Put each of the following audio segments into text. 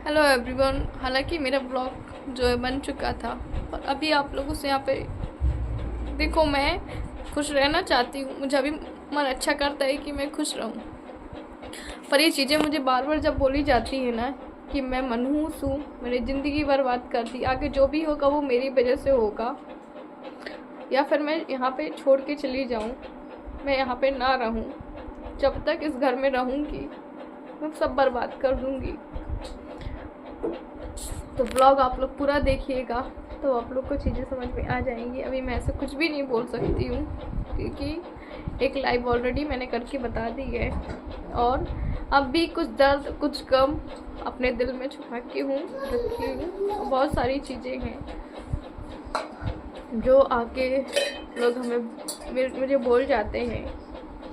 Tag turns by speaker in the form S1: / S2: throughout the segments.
S1: Hello everyone. हालांकि मेरा blog जो है बन चुका था, पर अभी आप लोगों से यहाँ पे देखो, मैं खुश रहना चाहती हूँ। मुझे अभी मन अच्छा करता है कि मैं खुश रहूँ, पर ये चीज़ें मुझे बार बार जब बोली जाती है ना कि मैं मनहूस हूँ, मेरी ज़िंदगी बर्बाद कर दी, आगे जो भी होगा वो मेरी वजह से होगा, या फिर मैं यहाँ पे छोड़ के चली जाऊँ, मैं यहाँ पे ना रहूँ, जब तक इस घर में रहूँगी मैं सब बर्बाद कर दूँगी। तो ब्लॉग आप लोग पूरा देखिएगा तो आप लोग को चीज़ें समझ में आ जाएंगी। अभी मैं ऐसे कुछ भी नहीं बोल सकती हूँ, क्योंकि एक लाइव ऑलरेडी मैंने करके बता दी है, और अब भी कुछ दर्द कुछ गम अपने दिल में छुपा के रखी हूँ। बहुत सारी चीज़ें हैं जो आके लोग मुझे बोल जाते हैं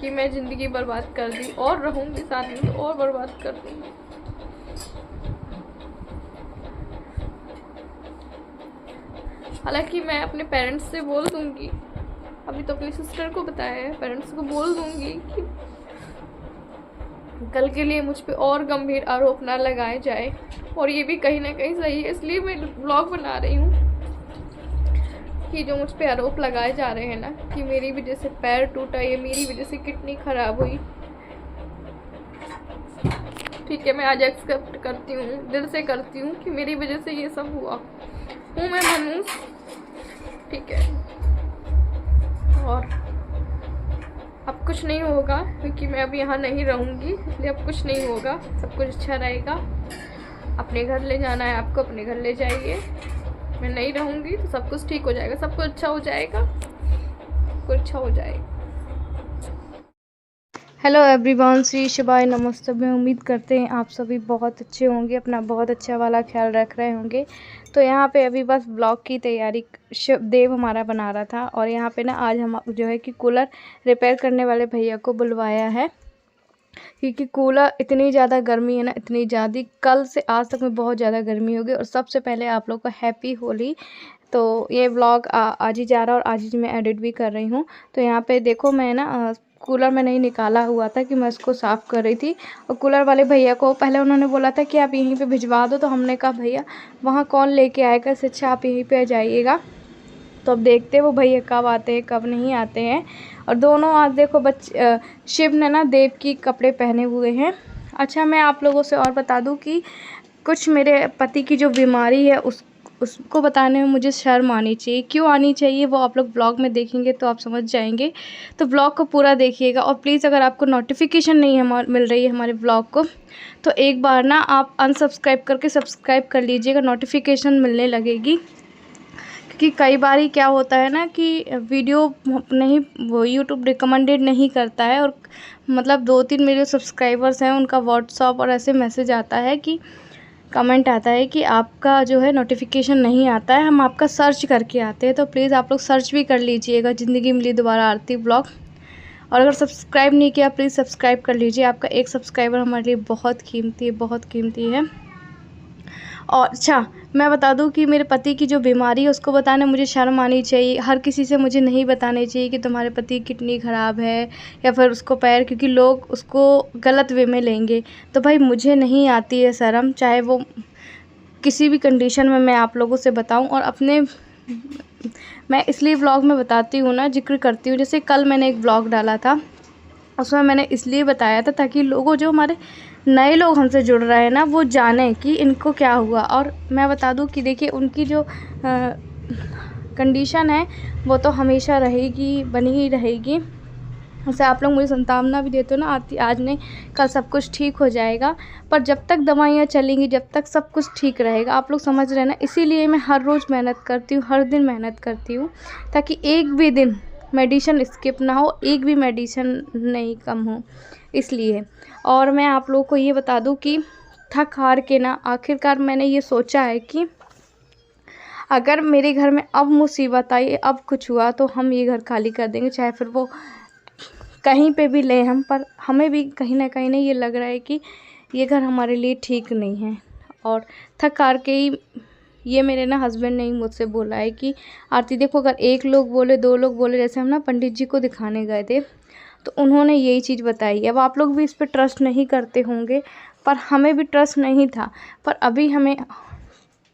S1: कि मैं ज़िंदगी बर्बाद कर दी, और रहूँगी साथ में तो और बर्बाद कर दूँगी। हालांकि मैं अपने पेरेंट्स से बोल दूंगी, अभी तो अपनी सिस्टर को बताया है, पेरेंट्स को बोल दूंगी कि कल के लिए मुझ पे और गंभीर आरोप ना लगाए जाए। और ये भी कहीं ना कहीं सही है, इसलिए मैं ब्लॉग बना रही हूँ कि जो मुझ पे आरोप लगाए जा रहे हैं ना कि मेरी वजह से पैर टूटा, ये मेरी वजह से किडनी खराब हुई, ठीक है, मैं आज एक्सेप्ट करती हूँ, दिल से करती हूँ कि मेरी वजह से ये सब हुआ हूँ मैं मनहूस, ठीक है। और अब कुछ नहीं होगा, क्योंकि मैं अब यहाँ नहीं रहूँगी, इसलिए अब कुछ नहीं होगा, सब कुछ अच्छा रहेगा। अपने घर ले जाना है आपको, अपने घर ले जाइए। मैं नहीं रहूँगी तो सब कुछ ठीक हो जाएगा, सब कुछ अच्छा हो जाएगा, कुछ अच्छा हो जाएगा।
S2: हेलो एवरीवन, श्री शिवाय नमस्ते। मैं उम्मीद करते हैं आप सभी बहुत अच्छे होंगे, अपना बहुत अच्छा वाला ख्याल रख रहे होंगे। तो यहाँ पे अभी बस ब्लॉग की तैयारी देव हमारा बना रहा था, और यहाँ पे ना आज हम जो है कि कूलर रिपेयर करने वाले भैया को बुलवाया है, क्योंकि कूलर इतनी ज़्यादा गर्मी है ना, इतनी ज़्यादा, कल से आज तक में बहुत ज़्यादा गर्मी हो गई। और सबसे पहले आप लोग को हैप्पी होली। तो ये व्लॉग आज ही जा रहा है और आज ही मैं एडिट भी कर रही हूँ। तो यहाँ पे देखो, मैं ना कूलर में नहीं निकाला हुआ था कि मैं इसको साफ़ कर रही थी, और कूलर वाले भैया को पहले उन्होंने बोला था कि आप यहीं पे भिजवा दो। तो हमने कहा भैया वहाँ कौन लेके आएगा, इससे अच्छा आप यहीं पे आ जाइएगा। तो अब देखते हैं वो भैया कब आते हैं कब नहीं आते हैं। और दोनों आज देखो शिव ने ना देव की कपड़े पहने हुए हैं। अच्छा, मैं आप लोगों से और बता दूं कि कुछ मेरे पति की जो बीमारी है उसको बताने में मुझे शर्म आनी चाहिए। क्यों आनी चाहिए वो आप लोग ब्लॉग में देखेंगे तो आप समझ जाएंगे। तो ब्लॉग को पूरा देखिएगा, और प्लीज़ अगर आपको नोटिफिकेशन नहीं है मिल रही है हमारे ब्लॉग को, तो एक बार ना आप अनसब्सक्राइब करके सब्सक्राइब कर लीजिएगा, नोटिफिकेशन मिलने लगेगी। क्योंकि कई बार क्या होता है ना कि वीडियो नहीं, वो यूट्यूब रिकमेंडेड नहीं करता है, और मतलब 2-3 मेरे सब्सक्राइबर्स हैं उनका व्हाट्सअप और ऐसे मैसेज आता है कि कमेंट आता है कि आपका जो है नोटिफिकेशन नहीं आता है, हम आपका सर्च करके आते हैं। तो प्लीज़ आप लोग सर्च भी कर लीजिएगा, ज़िंदगी मिली दोबारा आरती ब्लॉग। और अगर सब्सक्राइब नहीं किया प्लीज़ सब्सक्राइब कर लीजिए, आपका एक सब्सक्राइबर हमारे लिए बहुत कीमती है, बहुत कीमती है। और अच्छा, मैं बता दूं कि मेरे पति की जो बीमारी है उसको बताने मुझे शर्म आनी चाहिए। हर किसी से मुझे नहीं बताने चाहिए कि तुम्हारे पति की किडनी ख़राब है या फिर उसको पैर, क्योंकि लोग उसको गलत वे में लेंगे। तो भाई मुझे नहीं आती है शर्म, चाहे वो किसी भी कंडीशन में मैं आप लोगों से बताऊं। और अपने मैं इसलिए व्लॉग में बताती हूँ ना, जिक्र करती हूँ। जैसे कल मैंने एक व्लॉग डाला था, उसमें मैंने इसलिए बताया था ताकि लोगों, जो हमारे नए लोग हमसे जुड़ रहे हैं ना, वो जानें कि इनको क्या हुआ। और मैं बता दूं कि देखिए उनकी जो कंडीशन है वो तो हमेशा रहेगी, बनी ही रहेगी। जैसे आप लोग मुझे सांत्वना भी देते हो ना, आज नहीं कल सब कुछ ठीक हो जाएगा, पर जब तक दवाइयाँ चलेंगी, जब तक सब कुछ ठीक रहेगा, आप लोग समझ रहे हैं ना। इसीलिए मैं हर रोज़ मेहनत करती हूँ, हर दिन मेहनत करती हूँ, ताकि एक भी दिन मेडिसिन स्किप ना हो, एक भी मेडिसिन नहीं कम हो, इसलिए। और मैं आप लोगों को ये बता दूं कि थक हार के ना आखिरकार मैंने ये सोचा है कि अगर मेरे घर में अब मुसीबत आई, अब कुछ हुआ, तो हम ये घर खाली कर देंगे, चाहे फिर वो कहीं पे भी लें हम। पर हमें भी कहीं ना कहीं ये लग रहा है कि ये घर हमारे लिए ठीक नहीं है। और थक हार के ही ये मेरे ना हस्बैंड ने ही मुझसे बोला है कि आरती देखो, अगर एक लोग बोले, 2 लोग बोले, जैसे हम ना पंडित जी को दिखाने गए थे तो उन्होंने यही चीज़ बताई। अब आप लोग भी इस पर ट्रस्ट नहीं करते होंगे, पर हमें भी ट्रस्ट नहीं था, पर अभी हमें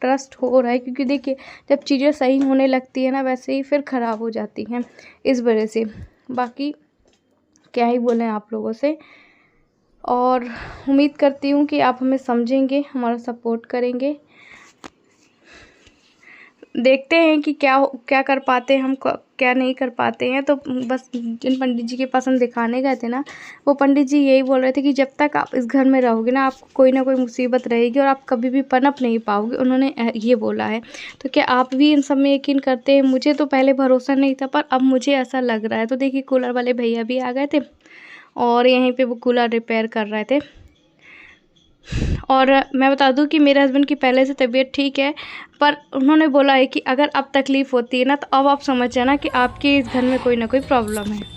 S2: ट्रस्ट हो रहा है, क्योंकि देखिए जब चीज़ें सही होने लगती है ना वैसे ही फिर ख़राब हो जाती हैं इस वजह से। बाकी क्या ही बोलें आप लोगों से, और उम्मीद करती हूँ कि आप हमें समझेंगे, हमारा सपोर्ट करेंगे। देखते हैं कि क्या कर पाते हैं हम, क्या नहीं कर पाते हैं। तो बस जिन पंडित जी के पास हम दिखाने गए थे ना, वो पंडित जी यही बोल रहे थे कि जब तक आप इस घर में रहोगे ना, आपको कोई ना कोई मुसीबत रहेगी और आप कभी भी पनप नहीं पाओगे, उन्होंने ये बोला है। तो क्या आप भी इन सब में यकीन करते हैं? मुझे तो पहले भरोसा नहीं था, पर अब मुझे ऐसा लग रहा है। तो देखिए कूलर वाले भैया भी आ गए थे और यहीं पे वो कूलर रिपेयर कर रहे थे। और मैं बता दूं कि मेरे हस्बैंड की पहले से तबीयत ठीक है, पर उन्होंने बोला है कि अगर अब तकलीफ़ होती है ना, तो अब आप समझ जाना कि आपके इस घर में कोई ना कोई प्रॉब्लम है।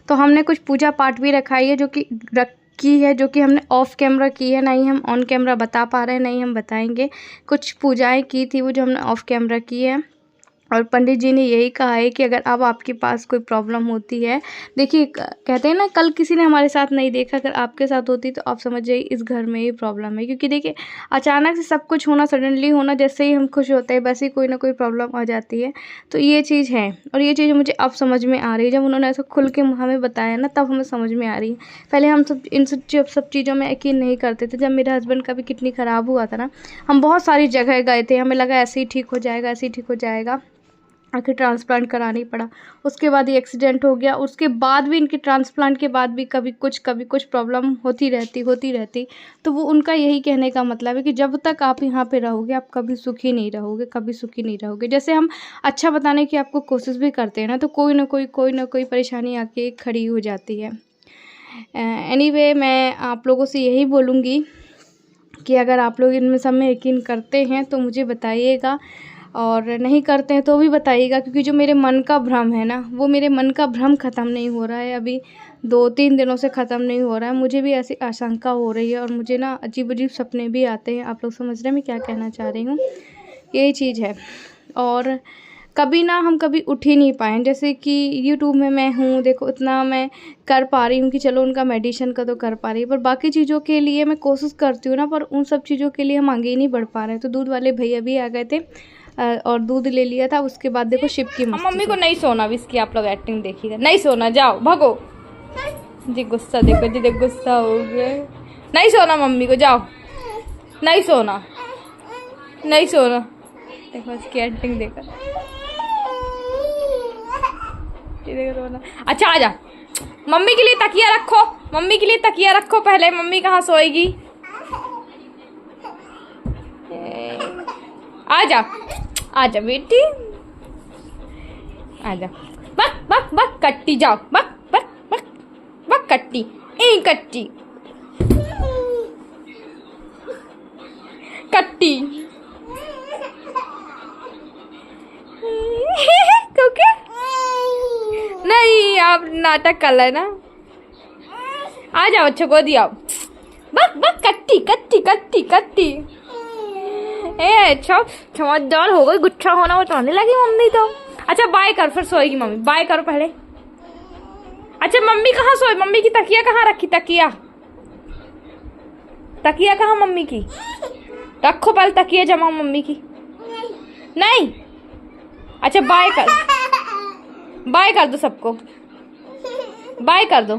S2: तो हमने कुछ पूजा पाठ भी रखाई है, जो कि हमने ऑफ कैमरा की है, ना ही हम ऑन कैमरा बता पा रहे हैं, नहीं हम बताएंगे। कुछ पूजाएं की थी वो जो हमने ऑफ कैमरा की है, और पंडित जी ने यही कहा है कि अगर अब आपके पास कोई प्रॉब्लम होती है, देखिए कहते हैं ना, कल किसी ने हमारे साथ नहीं देखा, अगर आपके साथ होती तो आप समझ जाइए इस घर में ही प्रॉब्लम है। क्योंकि देखिए अचानक से सब कुछ होना, सडनली होना, जैसे ही हम खुश होते हैं वैसे ही कोई ना कोई प्रॉब्लम आ जाती है। तो ये चीज़ है, और ये चीज़ मुझे अब समझ में आ रही है। जब उन्होंने ऐसा खुल के हमें बताया ना, तब हमें समझ में आ रही है। पहले हम सब चीज़ों में यकीन नहीं करते थे। जब मेरे हस्बैंड का भी किडनी ख़राब हुआ था ना, हम बहुत सारी जगह गए थे, हमें लगा ऐसे ही ठीक हो जाएगा, ऐसे ही ठीक हो जाएगा। आखिर ट्रांसप्लांट कराना ही पड़ा। उसके बाद ये एक्सीडेंट हो गया, उसके बाद भी इनके ट्रांसप्लांट के बाद भी कभी कुछ प्रॉब्लम होती रहती। तो वो उनका यही कहने का मतलब है कि जब तक आप यहाँ पे रहोगे, आप कभी सुखी नहीं रहोगे। जैसे हम अच्छा बताने की आपको कोशिश भी करते हैं ना, तो कोई ना कोई परेशानी आके खड़ी हो जाती है। एनीवे, मैं आप लोगों से यही बोलूँगी कि अगर आप लोग इनमें सब में यकीन करते हैं तो मुझे बताइएगा, और नहीं करते हैं तो भी बताइएगा। क्योंकि जो मेरे मन का भ्रम है ना, वो मेरे मन का भ्रम ख़त्म नहीं हो रहा है, अभी 2-3 दिनों से ख़त्म नहीं हो रहा है। मुझे भी ऐसी आशंका हो रही है, और मुझे ना अजीब सपने भी आते हैं। आप लोग समझ रहे हैं मैं क्या कहना चाह रही हूँ, यही चीज़ है। और कभी ना हम कभी उठ ही नहीं पाए, जैसे कि यूट्यूब में मैं हूँ, देखो इतना मैं कर पा रही हूँ कि चलो उनका मेडिसिन का तो कर पा रही है, पर बाकी चीज़ों के लिए मैं कोशिश करती हूँ ना, पर उन सब चीज़ों के लिए हम आगे ही नहीं बढ़ पा रहे हैं। तो दूध वाले भैया भी आ गए थे और दूध ले लिया था। उसके बाद देखो शिप की मम्मी को नहीं सोना, इसकी आप लोग एक्टिंग देखिएगा। नहीं सोना, जाओ भागो जी। गुस्सा देखो जी, देख गुस्सा हो गए। नहीं सोना मम्मी को, जाओ। नहीं सोना देखो इसकी एक्टिंग देखो। अच्छा आजा, मम्मी के लिए तकिया रखो, पहले मम्मी कहाँ सोएगी। आजा बेटी, आजा। बक कट्टी, जाओ। बक कट्टी, कट्टी क्योंकि नहीं, आप नाटक कर रहे ना। आ जाओ, अच्छा गोदी आओ। बक कट्टी। अच्छा समझदार हो गई, गुस्सा होना बताने लगी मम्मी तो। अच्छा बाय कर, फिर सोएगी मम्मी। बाय करो पहले। अच्छा मम्मी कहाँ सोए? मम्मी की तकिया कहाँ रखी? तकिया कहाँ मम्मी की? रखो पहले तकिया, जमाओ मम्मी की। नहीं। अच्छा बाय कर दो सबको, बाय कर दो।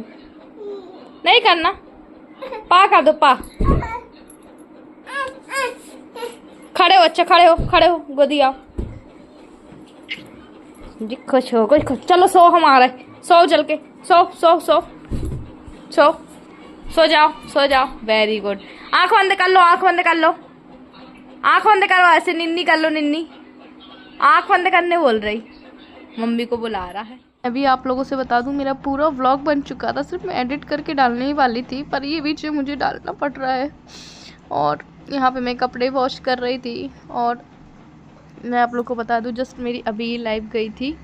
S2: नहीं करना, पा कर दो, पा। खड़े हो, अच्छा खड़े हो, गोदी आओ जी। खुश हो गई, चलो सो, हमारे सो, चल के सो जाओ। Very good. आंख बंद कर लो, आंख बंद करो, ऐसे निन्नी कर लो, निन्नी। आंख बंद करने बोल रही, मम्मी को बुला रहा है।
S1: अभी आप लोगों से बता दूं, मेरा पूरा व्लॉग बन चुका था, सिर्फ मैं एडिट करके डालने ही वाली थी, पर ये बीच में मुझे डालना पड़ रहा है। और यहाँ पे मैं कपड़े वॉश कर रही थी। और मैं आप लोग को बता दूं, जस्ट मेरी अभी लाइव गई थी।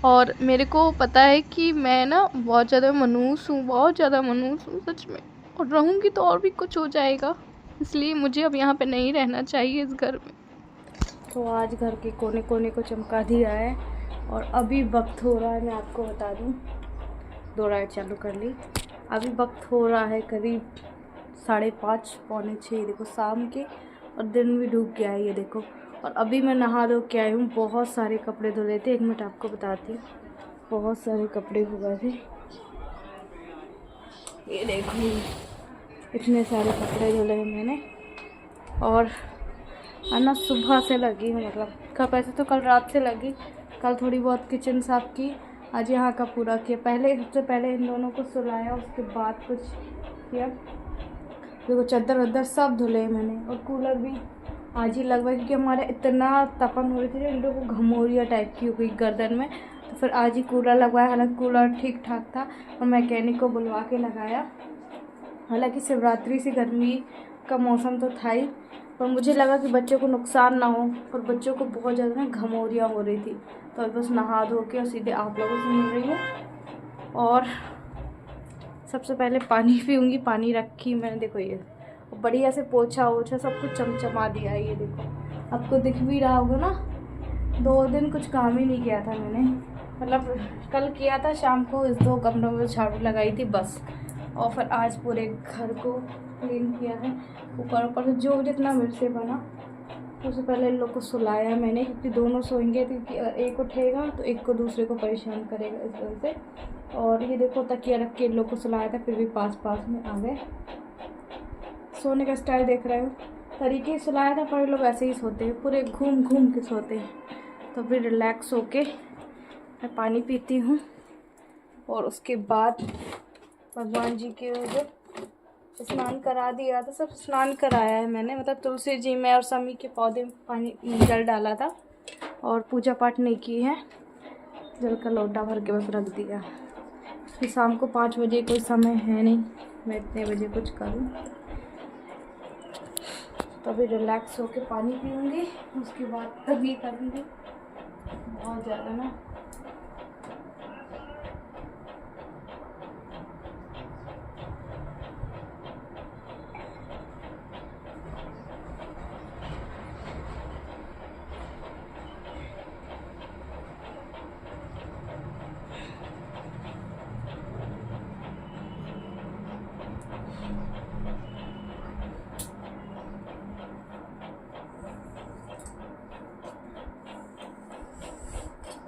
S1: और मेरे को पता है कि मैं ना बहुत ज़्यादा मनहूस हूँ, बहुत ज़्यादा मनहूस हूँ सच में। और रहूँगी तो और भी कुछ हो जाएगा, इसलिए मुझे अब यहाँ पे नहीं रहना चाहिए इस घर में।
S2: तो आज घर के कोने कोने को चमका दिया है। और अभी वक्त हो रहा है, मैं आपको बता दूं, 2 लाइट चालू कर ली। अभी वक्त हो रहा है करीब 5:30 पौने 6, देखो शाम के। और दिन भी डूब गया है, ये देखो। और अभी मैं नहा धो के आई हूँ। बहुत सारे कपड़े धो रहे थे, 1 मिनट आपको बताती हूँ। बहुत सारे कपड़े हो गए थे, ये देखो, इतने सारे कपड़े धुले हैं मैंने। और ना सुबह से लगी हूँ, मतलब कब, ऐसे तो कल रात से लगी। कल थोड़ी बहुत किचन साफ़ की, आज यहाँ का पूरा किया। सबसे पहले इन दोनों को सुलाया, उसके बाद कुछ किया। देखो चादर वदर सब धुले मैंने। और कूलर भी आज ही लगवाया, क्योंकि हमारे इतना तपन हो रही थी, इन लोगों को घमौरिया टाइप की हो गई गर्दन में। तो फिर आज ही कूलर लगवाया। हालांकि कूलर ठीक ठाक था और मैकेनिक को बुलवा के लगाया। हालांकि शिवरात्रि से गर्मी का मौसम तो था ही, पर मुझे लगा कि बच्चों को नुकसान ना हो। और बच्चों को बहुत ज़्यादा ना घमौरिया हो रही थी, तो बस नहा धो के और सीधे आप लोगों से मिल रही हूँ। और सबसे पहले पानी पीऊँगी। पानी रखी मैंने, देखो ये बढ़िया से पोछा ओछा सब कुछ चमचमा दिया है, ये देखो। आपको दिख भी रहा होगा ना, 2 दिन कुछ काम ही नहीं किया था मैंने। मतलब कल किया था शाम को, इस 2 कमरों में झाड़ू लगाई थी बस। और फिर आज पूरे घर को क्लीन किया है, ऊपर जो जितना मेरे से बना। उससे पहले इन लोग को सुलाया मैंने, क्योंकि दोनों सोएंगे, क्योंकि एक उठेगा तो एक को दूसरे को परेशान करेगा, इस वजह से। और ये देखो तकिया रख के इन लोग को सुलाया था, फिर भी पास में आ गए। सोने का स्टाइल देख रहे हो, तरीके से सुलाया था, पर लोग ऐसे ही सोते हैं, पूरे घूम घूम के सोते हैं। तो फिर रिलैक्स होके मैं पानी पीती हूँ। और उसके बाद भगवान जी के जो स्नान करा दिया था, सब स्नान कराया है मैंने। मतलब तुलसी जी में और समी के पौधे में पानी जल डाला था, और पूजा पाठ नहीं की है। जल का लोटा भर के बस रख दिया। फिर शाम को 5 बजे कोई समय है नहीं, मैं इतने बजे कुछ करूँ। तो अभी रिलैक्स होके पानी पीऊँगी, उसके बाद तभी करूँगी। बहुत ज़्यादा ना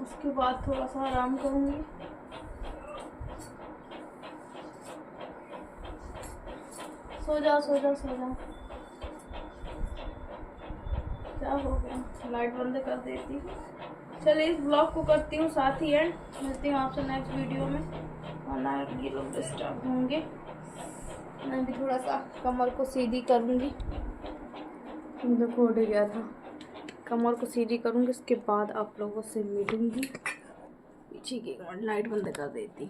S2: उसके बाद थोड़ा सा आराम करूँगी। सो जाओ। क्या हो गया, लाइट बंद कर देती। चलिए इस ब्लॉग को करती हूँ साथ ही एंड, मिलती हूँ आपसे नेक्स्ट वीडियो में। और ना ये लोग डिस्टर्ब होंगे, मैं भी थोड़ा सा कमर को सीधी करूँगी, मुझे खोट गया था। कमर को सीधी करूँगी, उसके बाद आप लोगों से मिलूँगी। पीछे की लाइट बंद कर देती।